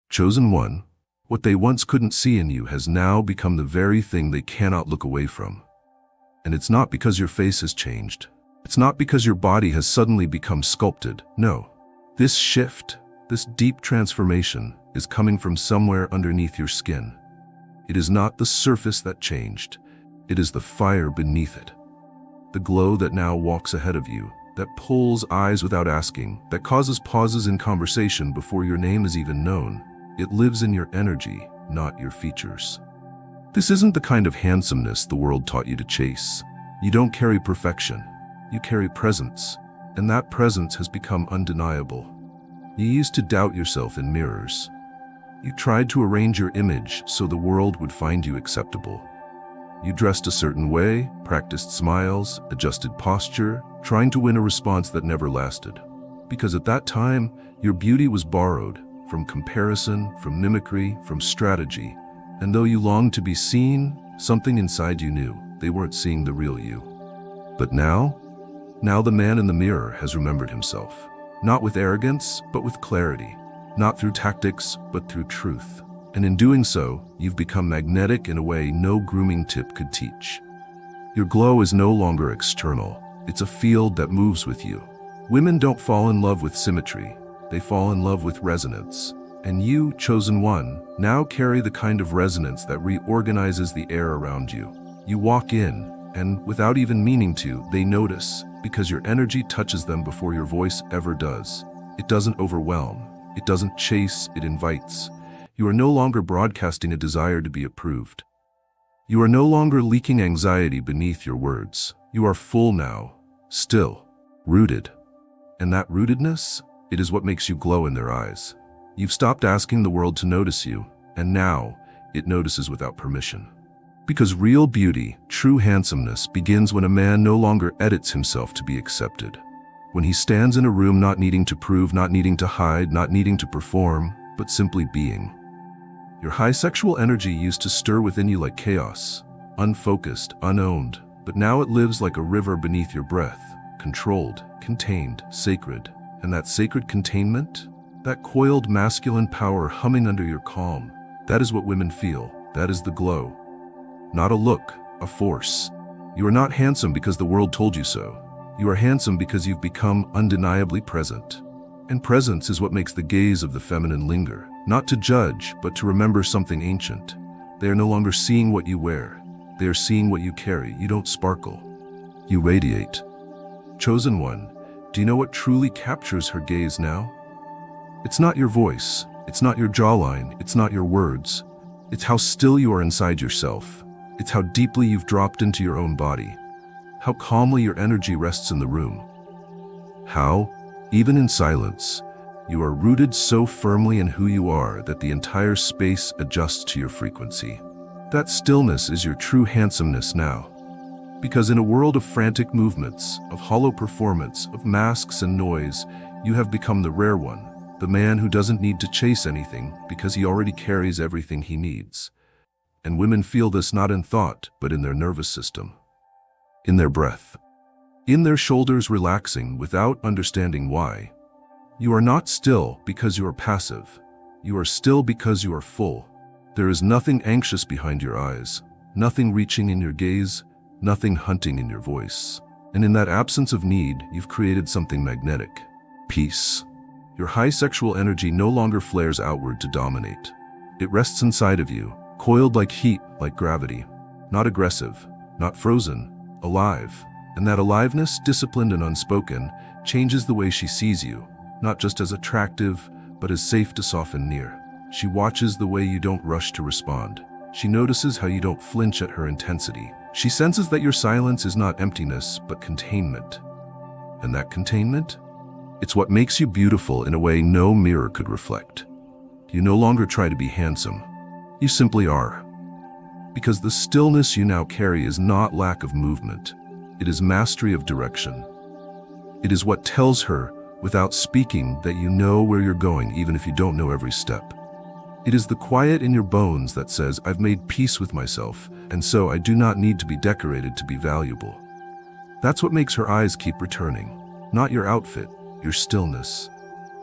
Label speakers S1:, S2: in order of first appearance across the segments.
S1: Chosen one, what they once couldn't see in you has now become the very thing they cannot look away from. And it's not because your face has changed. It's not because your body has suddenly become sculpted. No. This shift, this deep transformation, is coming from somewhere underneath your skin. It is not the surface that changed. It is the fire beneath it. The glow that now walks ahead of you, that pulls eyes without asking, that causes pauses in conversation before your name is even known. It lives in your energy, not your features. This isn't the kind of handsomeness the world taught you to chase. You don't carry perfection. You carry presence, and that presence has become undeniable. You used to doubt yourself in mirrors. You tried to arrange your image so the world would find you acceptable. You dressed a certain way, practiced smiles, adjusted posture, trying to win a response that never lasted. Because at that time, your beauty was borrowed from comparison, from mimicry, from strategy. And though you longed to be seen, something inside you knew they weren't seeing the real you. But now the man in the mirror has remembered himself. Not with arrogance, but with clarity. Not through tactics, but through truth. And in doing so, you've become magnetic in a way no grooming tip could teach. Your glow is no longer external. It's a field that moves with you. Women don't fall in love with symmetry. They fall in love with resonance. And you, chosen one, now carry the kind of resonance that reorganizes the air around you. You walk in, and without even meaning to, they notice, because your energy touches them before your voice ever does. It doesn't overwhelm. It doesn't chase, it invites. You are no longer broadcasting a desire to be approved. You are no longer leaking anxiety beneath your words. You are full now, still, rooted. And that rootedness, it is what makes you glow in their eyes. You've stopped asking the world to notice you, and now it notices without permission. Because real beauty, true handsomeness, begins when a man no longer edits himself to be accepted. When he stands in a room not needing to prove, not needing to hide, not needing to perform, but simply being. Your high sexual energy used to stir within you like chaos, unfocused, unowned, but now it lives like a river beneath your breath, controlled, contained, sacred. And that sacred containment, that coiled masculine power humming under your calm, that is what women feel. That is the glow. Not a look, a force. You are not handsome because the world told you so. You are handsome because you've become undeniably present. And presence is what makes the gaze of the feminine linger, not to judge, but to remember something ancient. They are no longer seeing what you wear. They are seeing what you carry. You don't sparkle. You radiate. Chosen one, do you know what truly captures her gaze now? It's not your voice. It's not your jawline. It's not your words. It's how still you are inside yourself. It's how deeply you've dropped into your own body. How calmly your energy rests in the room. How, even in silence, you are rooted so firmly in who you are that the entire space adjusts to your frequency. That stillness is your true handsomeness now. Because in a world of frantic movements, of hollow performance, of masks and noise, you have become the rare one, the man who doesn't need to chase anything because he already carries everything he needs. And women feel this not in thought, but in their nervous system, in their breath, in their shoulders relaxing without understanding why. You are not still because you are passive. You are still because you are full. There is nothing anxious behind your eyes, nothing reaching in your gaze, nothing hunting in your voice. And in that absence of need, you've created something magnetic. Peace. Your high sexual energy no longer flares outward to dominate. It rests inside of you, coiled like heat, like gravity. Not aggressive, not frozen, alive. And that aliveness, disciplined and unspoken, changes the way she sees you, not just as attractive, but as safe to soften near. She watches the way you don't rush to respond. She notices how you don't flinch at her intensity. She senses that your silence is not emptiness, but containment. And that containment? It's what makes you beautiful in a way no mirror could reflect. You no longer try to be handsome. You simply are. Because the stillness you now carry is not lack of movement. It is mastery of direction. It is what tells her, without speaking, that you know where you're going even if you don't know every step. It is the quiet in your bones that says, I've made peace with myself, and so I do not need to be decorated to be valuable. That's what makes her eyes keep returning. Not your outfit, your stillness.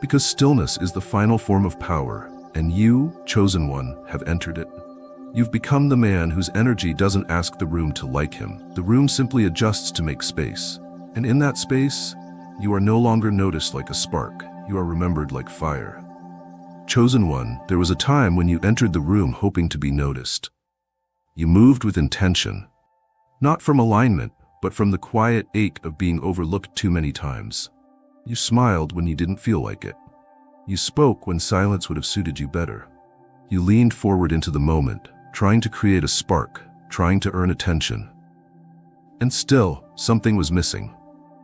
S1: Because stillness is the final form of power, And you, chosen one, have entered it. You've become the man whose energy doesn't ask the room to like him. The room simply adjusts to make space. And in that space, you are no longer noticed like a spark. You are remembered like fire. Chosen one, there was a time when you entered the room hoping to be noticed. You moved with intention, not from alignment, but from the quiet ache of being overlooked too many times. You smiled when you didn't feel like it. You spoke when silence would have suited you better. You leaned forward into the moment, trying to create a spark, trying to earn attention. And still, something was missing.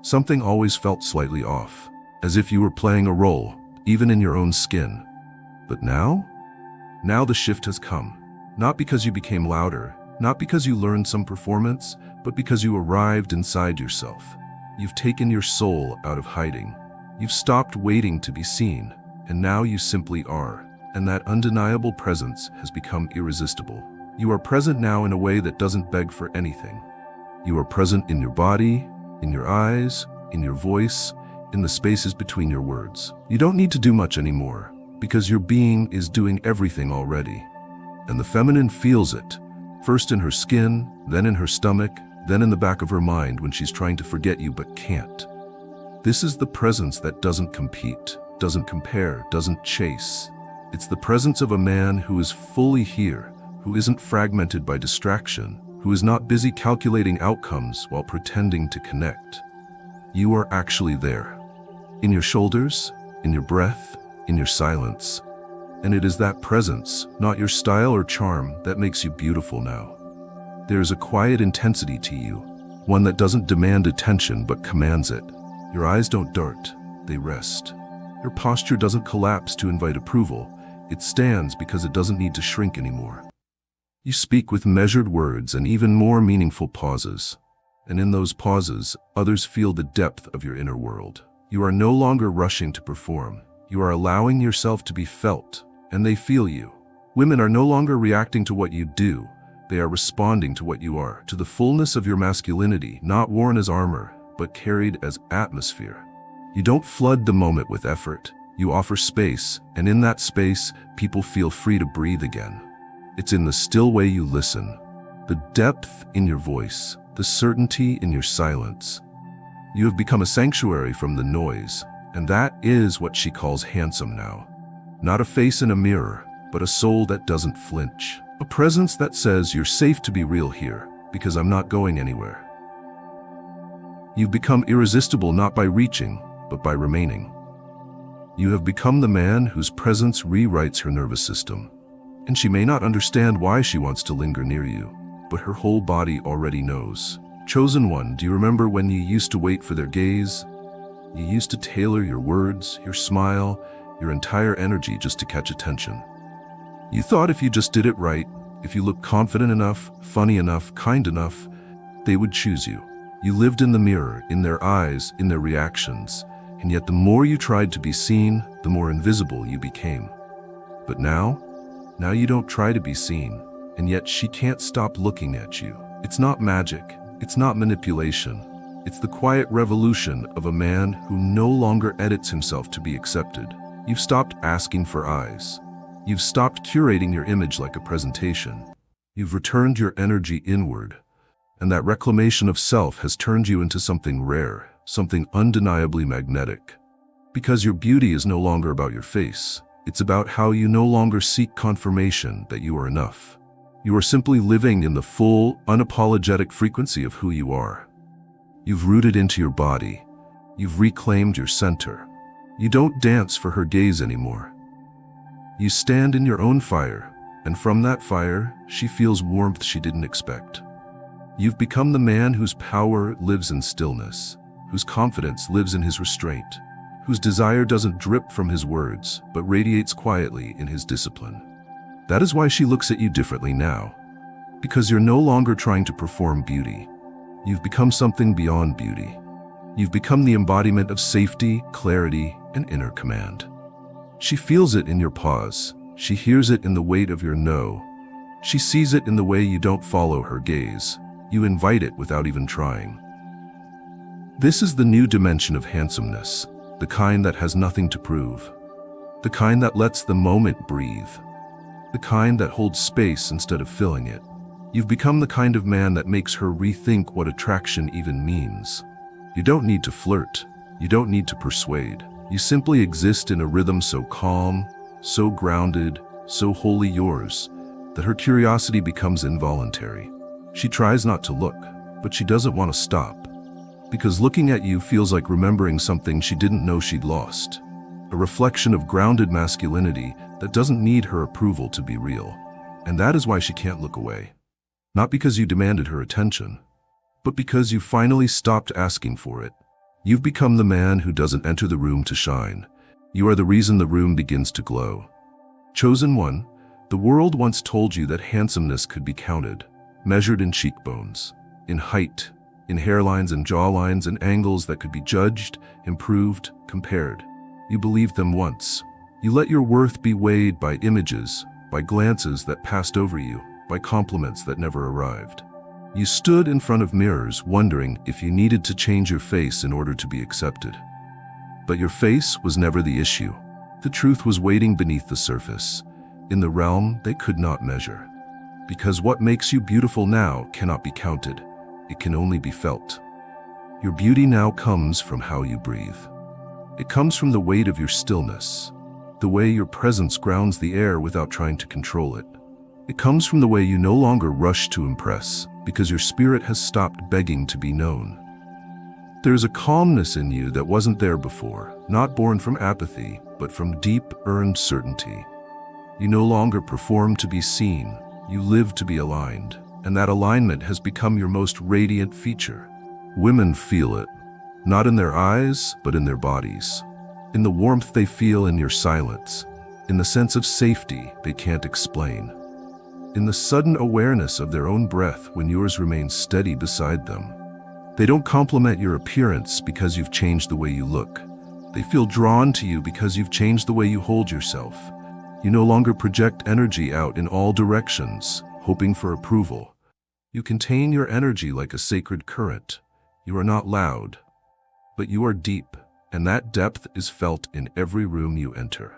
S1: Something always felt slightly off, as if you were playing a role, even in your own skin. But now? Now the shift has come. Not because you became louder, not because you learned some performance, but because you arrived inside yourself. You've taken your soul out of hiding. You've stopped waiting to be seen, and now you simply are. And that undeniable presence has become irresistible. You are present now in a way that doesn't beg for anything. You are present in your body, in your eyes, in your voice, in the spaces between your words. You don't need to do much anymore, because your being is doing everything already. And the feminine feels it, first in her skin, then in her stomach, then in the back of her mind when she's trying to forget you but can't. This is the presence that doesn't compete, doesn't compare, doesn't chase. It's the presence of a man who is fully here, who isn't fragmented by distraction, who is not busy calculating outcomes while pretending to connect. You are actually there. In your shoulders, in your breath, in your silence. And it is that presence, not your style or charm, that makes you beautiful now. There is a quiet intensity to you, one that doesn't demand attention but commands it. Your eyes don't dart, they rest. Your posture doesn't collapse to invite approval. It stands because it doesn't need to shrink anymore. You speak with measured words and even more meaningful pauses. And in those pauses, others feel the depth of your inner world. You are no longer rushing to perform. You are allowing yourself to be felt, and they feel you. Women are no longer reacting to what you do. They are responding to what you are, to the fullness of your masculinity, not worn as armor, but carried as atmosphere. You don't flood the moment with effort. You offer space, and in that space, people feel free to breathe again. It's in the still way you listen, the depth in your voice, the certainty in your silence. You have become a sanctuary from the noise, and that is what she calls handsome now. Not a face in a mirror, but a soul that doesn't flinch. A presence that says you're safe to be real here, because I'm not going anywhere. You've become irresistible not by reaching, but by remaining. You have become the man whose presence rewrites her nervous system. And she may not understand why she wants to linger near you, but her whole body already knows. Chosen one, do you remember when you used to wait for their gaze? You used to tailor your words, your smile, your entire energy just to catch attention. You thought if you just did it right, if you looked confident enough, funny enough, kind enough, they would choose you. You lived in the mirror, in their eyes, in their reactions, and yet the more you tried to be seen, the more invisible you became. But now you don't try to be seen, and yet she can't stop looking at you. It's not magic, it's not manipulation. It's the quiet revolution of a man who no longer edits himself to be accepted. You've stopped asking for eyes. You've stopped curating your image like a presentation. You've returned your energy inward, and that reclamation of self has turned you into something rare, something undeniably magnetic. Because your beauty is no longer about your face. It's about how you no longer seek confirmation that you are enough. You are simply living in the full, unapologetic frequency of who you are. You've rooted into your body. You've reclaimed your center. You don't dance for her gaze anymore. You stand in your own fire, and from that fire, she feels warmth she didn't expect. You've become the man whose power lives in stillness, whose confidence lives in his restraint, whose desire doesn't drip from his words, but radiates quietly in his discipline. That is why she looks at you differently now, because you're no longer trying to perform beauty. You've become something beyond beauty. You've become the embodiment of safety, clarity, and inner command. She feels it in your pause. She hears it in the weight of your no. She sees it in the way you don't follow her gaze. You invite it without even trying. This is the new dimension of handsomeness, the kind that has nothing to prove. The kind that lets the moment breathe. The kind that holds space instead of filling it. You've become the kind of man that makes her rethink what attraction even means. You don't need to flirt. You don't need to persuade. You simply exist in a rhythm so calm, so grounded, so wholly yours, that her curiosity becomes involuntary. She tries not to look, but she doesn't want to stop. Because looking at you feels like remembering something she didn't know she'd lost. A reflection of grounded masculinity that doesn't need her approval to be real. And that is why she can't look away. Not because you demanded her attention, but because you finally stopped asking for it. You've become the man who doesn't enter the room to shine. You are the reason the room begins to glow. Chosen one, the world once told you that handsomeness could be counted, measured in cheekbones, in height, in hairlines and jawlines and angles that could be judged, improved, compared. You believed them once. You let your worth be weighed by images, by glances that passed over you, by compliments that never arrived. You stood in front of mirrors wondering if you needed to change your face in order to be accepted. But your face was never the issue. The truth was waiting beneath the surface, in the realm they could not measure. Because what makes you beautiful now cannot be counted. It can only be felt. Your beauty now comes from how you breathe. It comes from the weight of your stillness, the way your presence grounds the air without trying to control it. It comes from the way you no longer rush to impress, because your spirit has stopped begging to be known. There's a calmness in you that wasn't there before, not born from apathy, but from deep, earned certainty. You no longer perform to be seen, you live to be aligned, and that alignment has become your most radiant feature. Women feel it, not in their eyes, but in their bodies. In the warmth they feel in your silence, in the sense of safety they can't explain. In the sudden awareness of their own breath when yours remains steady beside them. They don't compliment your appearance because you've changed the way you look. They feel drawn to you because you've changed the way you hold yourself. You no longer project energy out in all directions, hoping for approval. You contain your energy like a sacred current. You are not loud, but you are deep, and that depth is felt in every room you enter.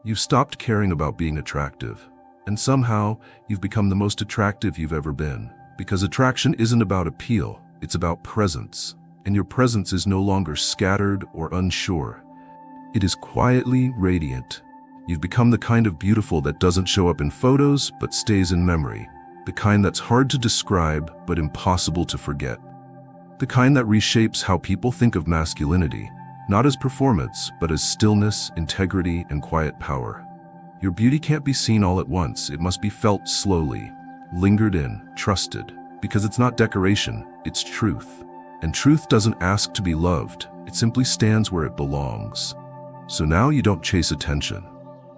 S1: You've stopped caring about being attractive. And somehow, you've become the most attractive you've ever been. Because attraction isn't about appeal, it's about presence. And your presence is no longer scattered or unsure. It is quietly radiant. You've become the kind of beautiful that doesn't show up in photos, but stays in memory. The kind that's hard to describe, but impossible to forget. The kind that reshapes how people think of masculinity, not as performance, but as stillness, integrity, and quiet power. Your beauty can't be seen all at once. It must be felt slowly, lingered in, trusted. Because it's not decoration, it's truth. And truth doesn't ask to be loved. It simply stands where it belongs. So now you don't chase attention.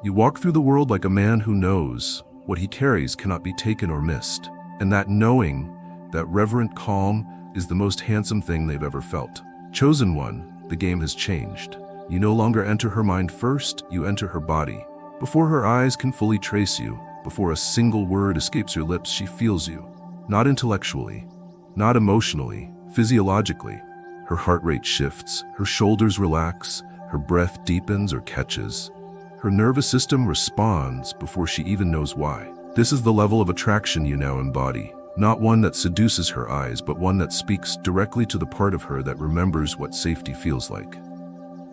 S1: You walk through the world like a man who knows what he carries cannot be taken or missed. And that knowing, that reverent calm, is the most handsome thing they've ever felt. Chosen one, the game has changed. You no longer enter her mind first, you enter her body. Before her eyes can fully trace you, before a single word escapes your lips, she feels you. Not intellectually, not emotionally, physiologically. Her heart rate shifts, her shoulders relax, her breath deepens or catches. Her nervous system responds before she even knows why. This is the level of attraction you now embody. Not one that seduces her eyes, but one that speaks directly to the part of her that remembers what safety feels like.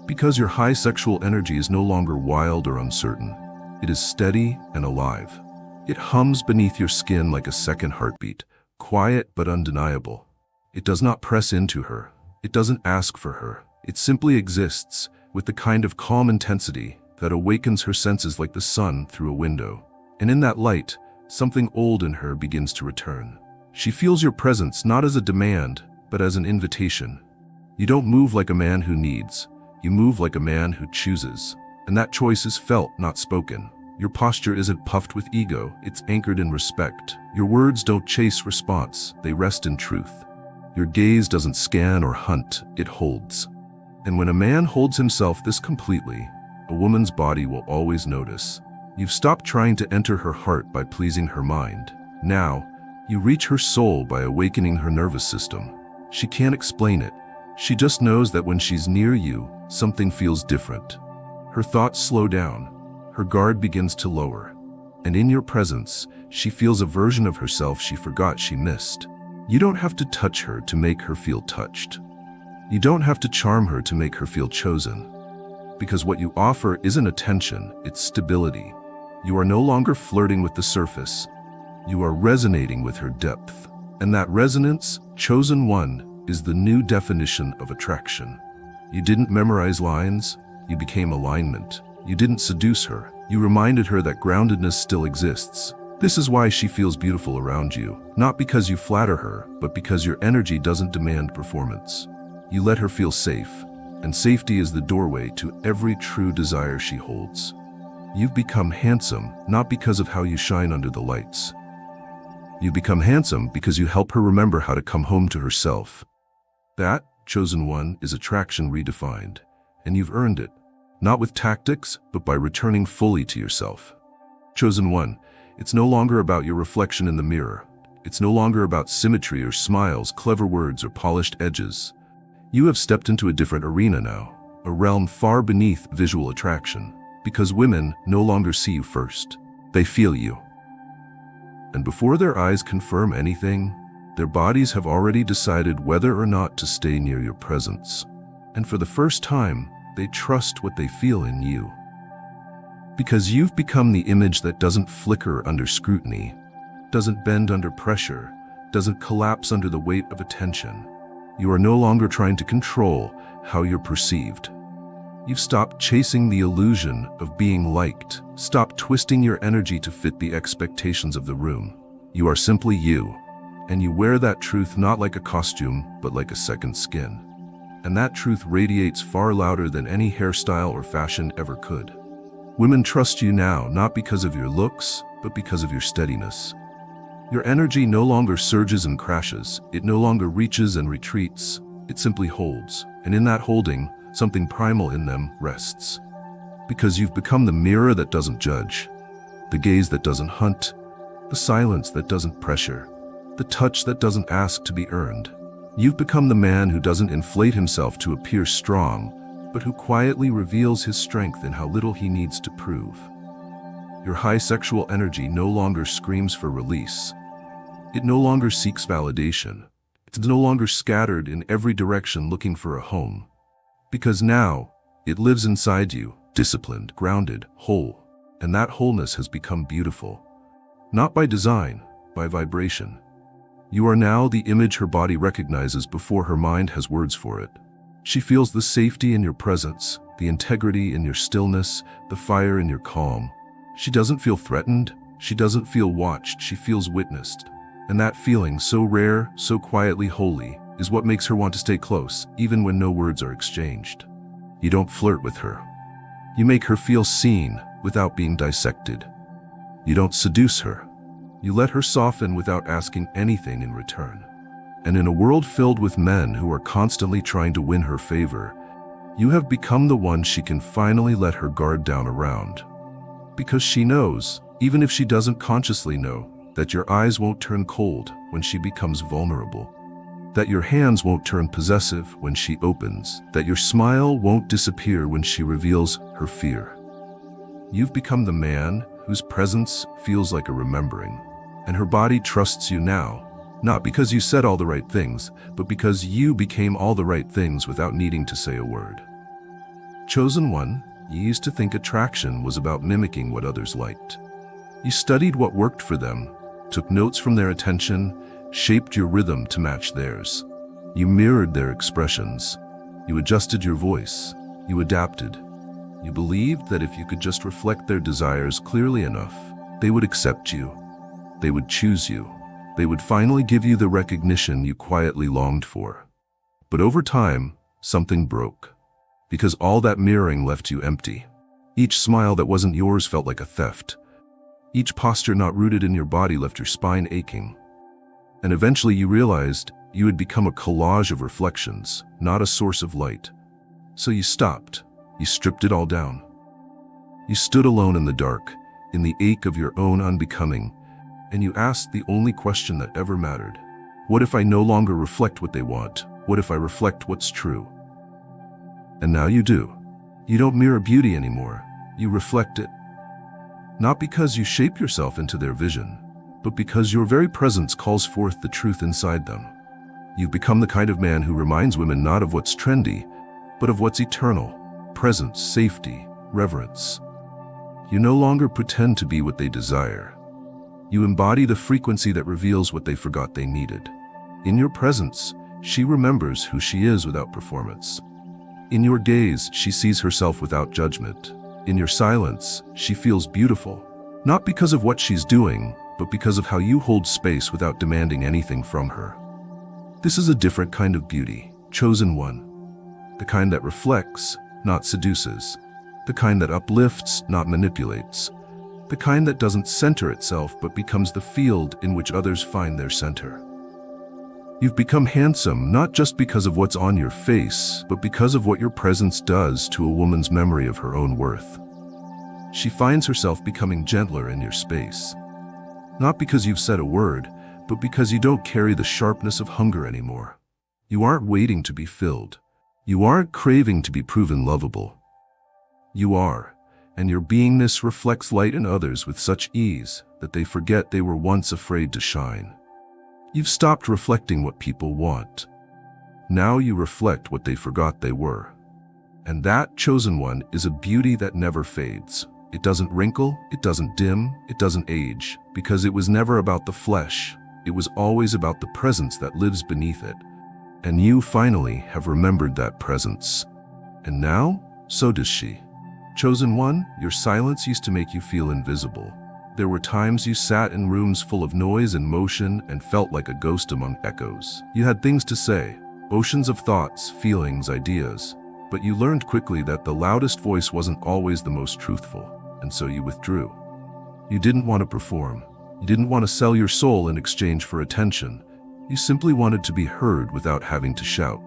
S1: Because your high sexual energy is no longer wild or uncertain. It is steady and alive. It hums beneath your skin like a second heartbeat, quiet but undeniable. It does not press into her. It doesn't ask for her. It simply exists with the kind of calm intensity that awakens her senses like the sun through a window. And in that light, something old in her begins to return. She feels your presence not as a demand, but as an invitation. You don't move like a man who needs. You move like a man who chooses. And that choice is felt, not spoken. Your posture isn't puffed with ego, it's anchored in respect. Your words don't chase response, they rest in truth. Your gaze doesn't scan or hunt, it holds. And when a man holds himself this completely, a woman's body will always notice. You've stopped trying to enter her heart by pleasing her mind. Now, you reach her soul by awakening her nervous system. She can't explain it. She just knows that when she's near you, something feels different. Her thoughts slow down, her guard begins to lower, and in your presence, she feels a version of herself she forgot she missed. You don't have to touch her to make her feel touched. You don't have to charm her to make her feel chosen. Because what you offer isn't attention, it's stability. You are no longer flirting with the surface. You are resonating with her depth. And that resonance, chosen one, is the new definition of attraction. You didn't memorize lines, you became alignment. You didn't seduce her, you reminded her that groundedness still exists. This is why she feels beautiful around you, not because you flatter her, but because your energy doesn't demand performance. You let her feel safe, and safety is the doorway to every true desire she holds. You've become handsome, not because of how you shine under the lights. You've become handsome because you help her remember how to come home to herself. That, chosen one, is attraction redefined, and you've earned it, not with tactics, but by returning fully to yourself. Chosen one, it's no longer about your reflection in the mirror. It's no longer about symmetry or smiles, clever words or polished edges. You have stepped into a different arena now, a realm far beneath visual attraction, because women no longer see you first. They feel you. And before their eyes confirm anything, their bodies have already decided whether or not to stay near your presence. And for the first time, they trust what they feel in you. Because you've become the image that doesn't flicker under scrutiny, doesn't bend under pressure, doesn't collapse under the weight of attention. You are no longer trying to control how you're perceived. You've stopped chasing the illusion of being liked, stopped twisting your energy to fit the expectations of the room. You are simply you, and you wear that truth not like a costume, but like a second skin. And that truth radiates far louder than any hairstyle or fashion ever could. Women trust you now, not because of your looks, but because of your steadiness. Your energy no longer surges and crashes. It no longer reaches and retreats. It simply holds. And in that holding, something primal in them rests. Because you've become the mirror that doesn't judge, the gaze that doesn't hunt, the silence that doesn't pressure, the touch that doesn't ask to be earned. You've become the man who doesn't inflate himself to appear strong, but who quietly reveals his strength in how little he needs to prove. Your high sexual energy no longer screams for release. It no longer seeks validation. It's no longer scattered in every direction looking for a home. Because now, it lives inside you, disciplined, grounded, whole. And that wholeness has become beautiful. Not by design, by vibration. You are now the image her body recognizes before her mind has words for it. She feels the safety in your presence, the integrity in your stillness, the fire in your calm. She doesn't feel threatened. She doesn't feel watched. She feels witnessed. And that feeling, so rare, so quietly holy, is what makes her want to stay close, even when no words are exchanged. You don't flirt with her. You make her feel seen without being dissected. You don't seduce her. You let her soften without asking anything in return. And in a world filled with men who are constantly trying to win her favor, you have become the one she can finally let her guard down around. Because she knows, even if she doesn't consciously know, that your eyes won't turn cold when she becomes vulnerable. That your hands won't turn possessive when she opens. That your smile won't disappear when she reveals her fear. You've become the man whose presence feels like a remembering. And her body trusts you now, not because you said all the right things, but because you became all the right things without needing to say a word. Chosen one, you used to think attraction was about mimicking what others liked. You studied what worked for them, took notes from their attention, shaped your rhythm to match theirs. You mirrored their expressions. You adjusted your voice. You adapted. You believed that if you could just reflect their desires clearly enough, they would accept you. They would choose you. They would finally give you the recognition you quietly longed for. But over time, something broke. Because all that mirroring left you empty. Each smile that wasn't yours felt like a theft. Each posture not rooted in your body left your spine aching. And eventually you realized you had become a collage of reflections, not a source of light. So you stopped. You stripped it all down. You stood alone in the dark, in the ache of your own unbecoming, and you asked the only question that ever mattered. What if I no longer reflect what they want? What if I reflect what's true? And now you do. You don't mirror beauty anymore, you reflect it. Not because you shape yourself into their vision, but because your very presence calls forth the truth inside them. You've become the kind of man who reminds women not of what's trendy, but of what's eternal: presence, safety, reverence. You no longer pretend to be what they desire. You embody the frequency that reveals what they forgot they needed. In your presence, she remembers who she is without performance. In your gaze, she sees herself without judgment. In your silence, she feels beautiful, not because of what she's doing, but because of how you hold space without demanding anything from her. This is a different kind of beauty, chosen one. The kind that reflects, not seduces. The kind that uplifts, not manipulates. The kind that doesn't center itself but becomes the field in which others find their center. You've become handsome not just because of what's on your face, but because of what your presence does to a woman's memory of her own worth. She finds herself becoming gentler in your space. Not because you've said a word, but because you don't carry the sharpness of hunger anymore. You aren't waiting to be filled. You aren't craving to be proven lovable. You are, and your beingness reflects light in others with such ease that they forget they were once afraid to shine. You've stopped reflecting what people want. Now you reflect what they forgot they were. And that chosen one is a beauty that never fades. It doesn't wrinkle, it doesn't dim, it doesn't age, because it was never about the flesh. It was always about the presence that lives beneath it. And you finally have remembered that presence. And now, so does she. Chosen one, your silence used to make you feel invisible. There were times you sat in rooms full of noise and motion and felt like a ghost among echoes. You had things to say, oceans of thoughts, feelings, ideas. But you learned quickly that the loudest voice wasn't always the most truthful, and so you withdrew. You didn't want to perform. You didn't want to sell your soul in exchange for attention. You simply wanted to be heard without having to shout.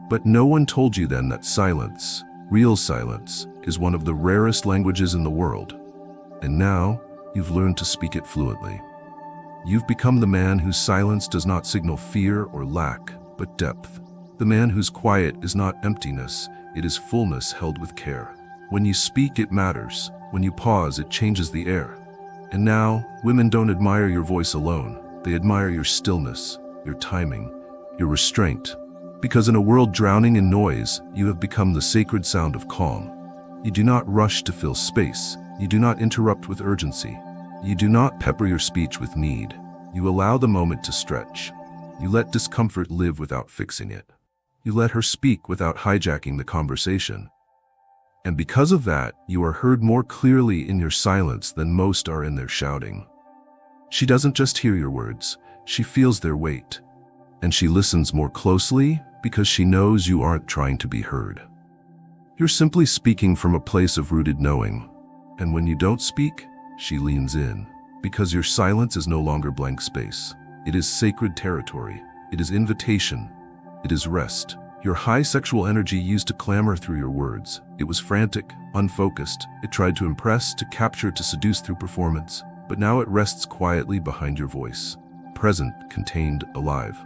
S1: But no one told you then that silence, real silence, is one of the rarest languages in the world. And now, you've learned to speak it fluently. You've become the man whose silence does not signal fear or lack, but depth. The man whose quiet is not emptiness, it is fullness held with care. When you speak, it matters. When you pause, it changes the air. And now, women don't admire your voice alone. They admire your stillness, your timing, your restraint. Because in a world drowning in noise, you have become the sacred sound of calm. You do not rush to fill space. You do not interrupt with urgency. You do not pepper your speech with need. You allow the moment to stretch. You let discomfort live without fixing it. You let her speak without hijacking the conversation. And because of that, you are heard more clearly in your silence than most are in their shouting. She doesn't just hear your words, she feels their weight. And she listens more closely because she knows you aren't trying to be heard. You're simply speaking from a place of rooted knowing. And when you don't speak, she leans in. Because your silence is no longer blank space. It is sacred territory. It is invitation. It is rest. Your high sexual energy used to clamor through your words. It was frantic, unfocused. It tried to impress, to capture, to seduce through performance. But now it rests quietly behind your voice. Present, contained, alive.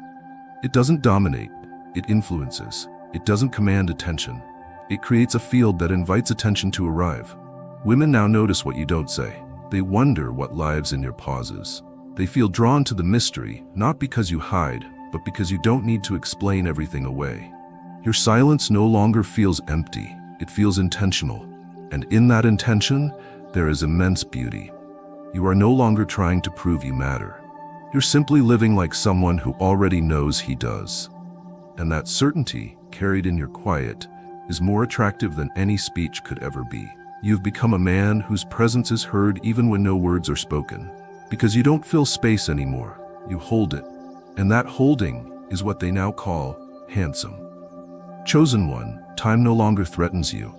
S1: It doesn't dominate. It influences. It doesn't command attention. It creates a field that invites attention to arrive. Women now notice what you don't say. They wonder what lives in your pauses. They feel drawn to the mystery, not because you hide, but because you don't need to explain everything away. Your silence no longer feels empty. It feels intentional. And in that intention, there is immense beauty. You are no longer trying to prove you matter. You're simply living like someone who already knows he does. And that certainty, carried in your quiet, is more attractive than any speech could ever be. You've become a man whose presence is heard even when no words are spoken. Because you don't fill space anymore, you hold it. And that holding is what they now call handsome. Chosen one, time no longer threatens you.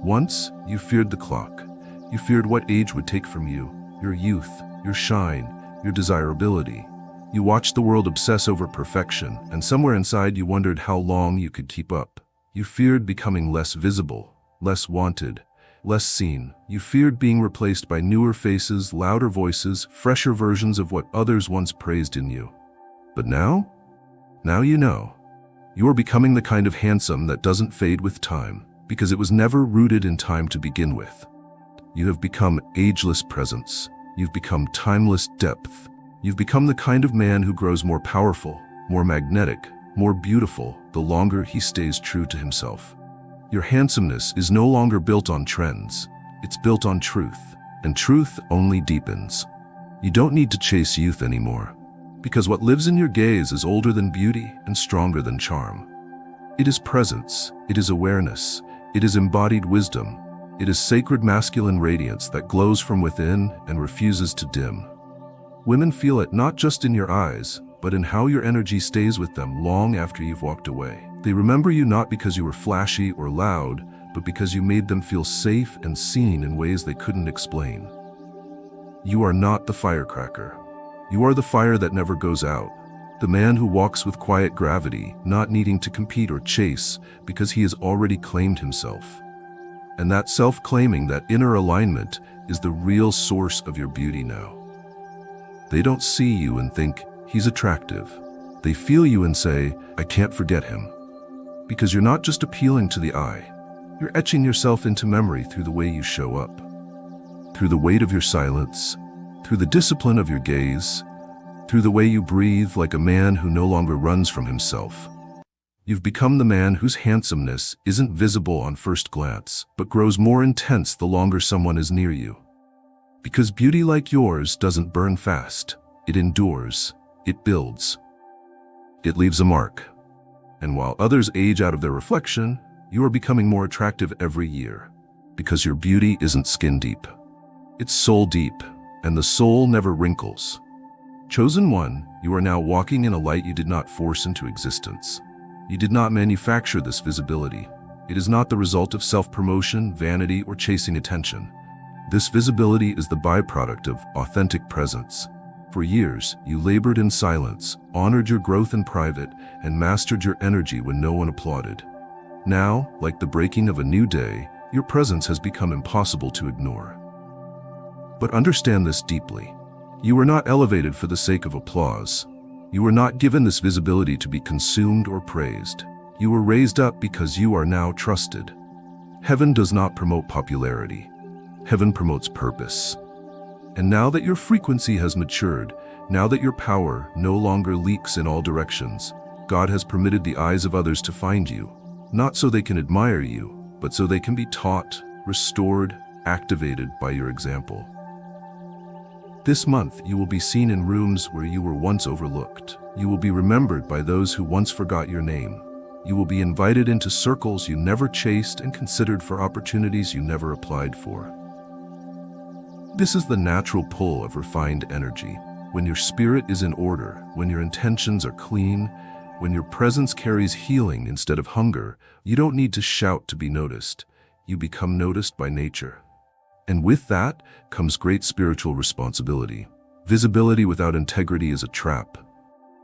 S1: Once, you feared the clock. You feared what age would take from you, your youth, your shine, your desirability. You watched the world obsess over perfection, and somewhere inside you wondered how long you could keep up. You feared becoming less visible, less wanted, less seen. You feared being replaced by newer faces, louder voices, fresher versions of what others once praised in you. But now you know. You are becoming the kind of handsome that doesn't fade with time. because it was never rooted in time to begin with. You have become ageless presence. You've become timeless depth. You've become the kind of man who grows more powerful, more magnetic, more beautiful the longer he stays true to himself. Your handsomeness is no longer built on trends. It's built on truth, and truth only deepens. You don't need to chase youth anymore, because what lives in your gaze is older than beauty and stronger than charm. It is presence, it is awareness, it is embodied wisdom, it is sacred masculine radiance that glows from within and refuses to dim. Women feel it not just in your eyes, but in how your energy stays with them long after you've walked away. They remember you not because you were flashy or loud, but because you made them feel safe and seen in ways they couldn't explain. You are not the firecracker. You are the fire that never goes out. The man who walks with quiet gravity, not needing to compete or chase because he has already claimed himself. And that self-claiming, that inner alignment, is the real source of your beauty now. They don't see you and think, he's attractive. They feel you and say, I can't forget him. Because you're not just appealing to the eye. You're etching yourself into memory through the way you show up. Through the weight of your silence, through the discipline of your gaze, through the way you breathe like a man who no longer runs from himself. You've become the man whose handsomeness isn't visible on first glance, but grows more intense the longer someone is near you. Because beauty like yours doesn't burn fast. It endures. It builds. It leaves a mark. And while others age out of their reflection, you are becoming more attractive every year. Because your beauty isn't skin deep. It's soul deep, and the soul never wrinkles. Chosen one, you are now walking in a light you did not force into existence. You did not manufacture this visibility. It is not the result of self-promotion, vanity, or chasing attention. This visibility is the byproduct of authentic presence. For years, you labored in silence, honored your growth in private, and mastered your energy when no one applauded. Now, like the breaking of a new day, your presence has become impossible to ignore. But understand this deeply. You were not elevated for the sake of applause. You were not given this visibility to be consumed or praised. You were raised up because you are now trusted. Heaven does not promote popularity. Heaven promotes purpose. And now that your frequency has matured, now that your power no longer leaks in all directions, God has permitted the eyes of others to find you, not so they can admire you, but so they can be taught, restored, activated by your example. This month, you will be seen in rooms where you were once overlooked. You will be remembered by those who once forgot your name. You will be invited into circles you never chased and considered for opportunities you never applied for. This is the natural pull of refined energy. When your spirit is in order, when your intentions are clean, when your presence carries healing instead of hunger, you don't need to shout to be noticed. You become noticed by nature. And with that comes great spiritual responsibility. Visibility without integrity is a trap.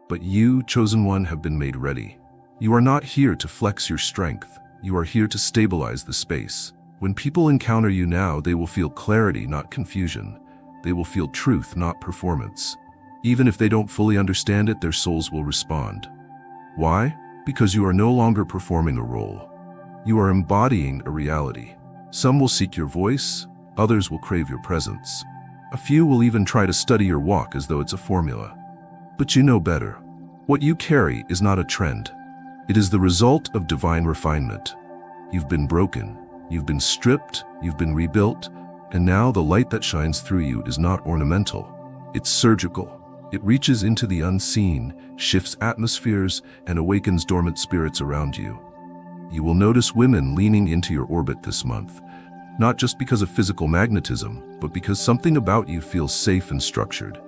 S1: But you, chosen one, have been made ready. You are not here to flex your strength. You are here to stabilize the space. When people encounter you now, they will feel clarity, not confusion. They will feel truth, not performance. Even if they don't fully understand it, their souls will respond. Why? Because you are no longer performing a role. You are embodying a reality. Some will seek your voice, others will crave your presence. A few will even try to study your walk as though it's a formula. But you know better. What you carry is not a trend. It is the result of divine refinement. You've been broken. You've been stripped, you've been rebuilt, and now the light that shines through you is not ornamental. It's surgical. It reaches into the unseen, shifts atmospheres, and awakens dormant spirits around you. You will notice women leaning into your orbit this month, not just because of physical magnetism, but because something about you feels safe and structured.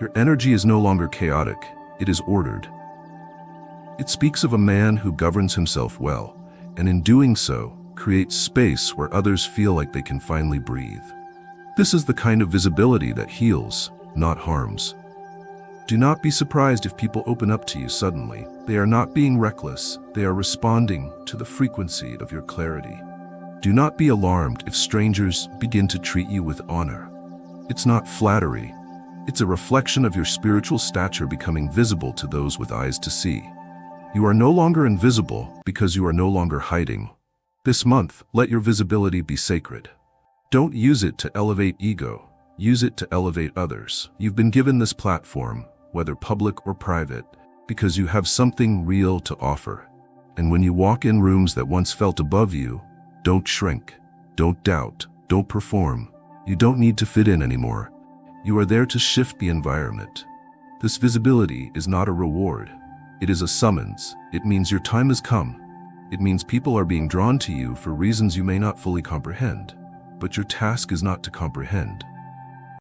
S1: Your energy is no longer chaotic, it is ordered. It speaks of a man who governs himself well, and in doing so, creates space where others feel like they can finally breathe. This is the kind of visibility that heals, not harms. Do not be surprised if people open up to you suddenly. They are not being reckless, they are responding to the frequency of your clarity. Do not be alarmed if strangers begin to treat you with honor. It's not flattery. It's a reflection of your spiritual stature becoming visible to those with eyes to see. You are no longer invisible because you are no longer hiding. This month, let your visibility be sacred. Don't use it to elevate ego. Use it to elevate others. You've been given this platform, whether public or private, because you have something real to offer. And when you walk in rooms that once felt above you, don't shrink, don't doubt, don't perform. You don't need to fit in anymore. You are there to shift the environment. This visibility is not a reward. It is a summons. It means your time has come. It means people are being drawn to you for reasons you may not fully comprehend. But your task is not to comprehend.